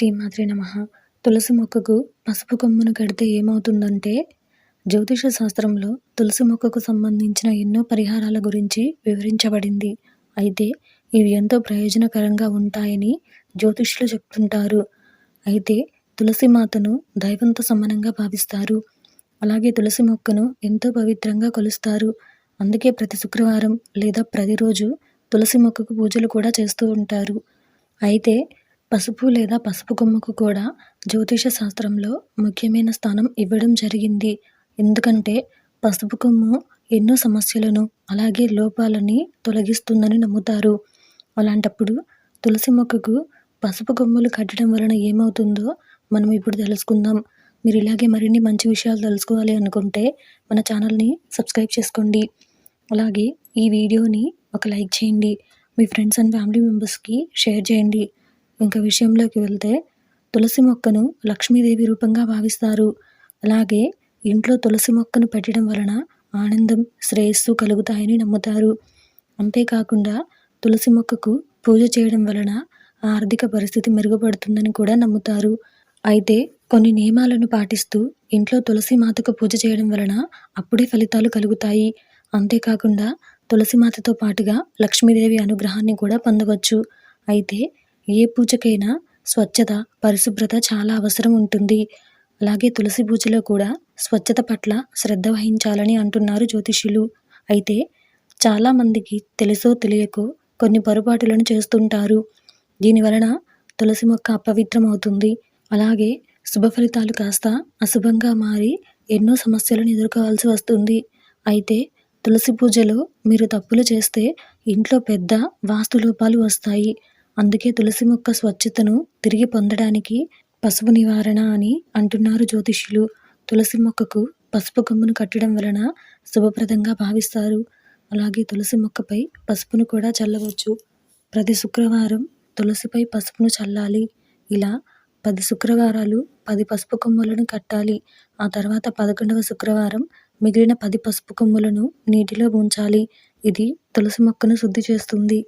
శ్రీమాత్రే నమః. తులసి మొక్కకు పసుపు కొమ్మును కడితే ఏమవుతుందంటే, జ్యోతిష శాస్త్రంలో తులసి మొక్కకు సంబంధించిన ఎన్నో పరిహారాల గురించి వివరించబడింది. అయితే ఇవి ఎంతో ప్రయోజనకరంగా ఉంటాయని జ్యోతిష్యులు చెప్తుంటారు. అయితే తులసి మాతను దైవంతో సమానంగా భావిస్తారు. అలాగే తులసి మొక్కను ఎంతో పవిత్రంగా కొలుస్తారు. అందుకే ప్రతి శుక్రవారం లేదా ప్రతిరోజు తులసి మొక్కకు పూజలు కూడా చేస్తూ ఉంటారు. అయితే పసుపు లేదా పసుపు కొమ్మకు కూడా జ్యోతిష శాస్త్రంలో ముఖ్యమైన స్థానం ఇవ్వడం జరిగింది. ఎందుకంటే పసుపు కొమ్ము ఎన్నో సమస్యలను అలాగే లోపాలని తొలగిస్తుందని నమ్ముతారు. అలాంటప్పుడు తులసి మొక్కకు పసుపు కొమ్ములు కట్టడం వలన ఏమవుతుందో మనం ఇప్పుడు తెలుసుకుందాం. మీరు ఇలాగే మరిన్ని మంచి విషయాలు తెలుసుకోవాలి అనుకుంటే మన ఛానల్ని సబ్స్క్రైబ్ చేసుకోండి. అలాగే ఈ వీడియోని ఒక లైక్ చేయండి. మీ ఫ్రెండ్స్ అండ్ ఫ్యామిలీ మెంబర్స్కి షేర్ చేయండి. ఇంకా విషయంలోకి వెళ్తే, తులసి మొక్కను లక్ష్మీదేవి రూపంగా భావిస్తారు. అలాగే ఇంట్లో తులసి మొక్కను పెట్టడం వలన ఆనందం, శ్రేయస్సు కలుగుతాయని నమ్ముతారు. అంతేకాకుండా తులసి మొక్కకు పూజ చేయడం వలన ఆర్థిక పరిస్థితి మెరుగుపడుతుందని కూడా నమ్ముతారు. అయితే కొన్ని నియమాలను పాటిస్తూ ఇంట్లో తులసి మాతకు పూజ చేయడం వలన అప్పుడే ఫలితాలు కలుగుతాయి. అంతేకాకుండా తులసి మాతతో పాటుగా లక్ష్మీదేవి అనుగ్రహాన్ని కూడా పొందవచ్చు. అయితే ఏ పూజకైనా స్వచ్ఛత, పరిశుభ్రత చాలా అవసరం ఉంటుంది. అలాగే తులసి పూజలో కూడా స్వచ్ఛత పట్ల శ్రద్ధ వహించాలని అంటున్నారు జ్యోతిష్యులు. అయితే చాలామందికి తెలుసో తెలియకో కొన్ని పొరపాటులను చేస్తుంటారు. దీనివలన తులసి మొక్క అపవిత్రం అవుతుంది. అలాగే శుభ ఫలితాలు కాస్త అశుభంగా మారి ఎన్నో సమస్యలను ఎదుర్కోవాల్సి వస్తుంది. అయితే తులసి పూజలో మీరు తప్పులు చేస్తే ఇంట్లో పెద్ద వాస్తు లోపాలు వస్తాయి. అందుకే తులసి మొక్క స్వచ్ఛతను తిరిగి పొందడానికి పసుపు నివారణ అని అంటున్నారు జ్యోతిష్యులు. తులసి మొక్కకు పసుపు కొమ్మును కట్టడం వలన శుభప్రదంగా భావిస్తారు. అలాగే తులసి మొక్కపై పసుపును కూడా చల్లవచ్చు. ప్రతి శుక్రవారం తులసిపై పసుపును చల్లాలి. ఇలా 10 శుక్రవారాలు 10 పసుపు కొమ్ములను కట్టాలి. ఆ తర్వాత 11వ శుక్రవారం మిగిలిన 10 పసుపు కొమ్ములను నీటిలో ఉంచాలి. ఇది తులసి మొక్కను శుద్ధి చేస్తుంది.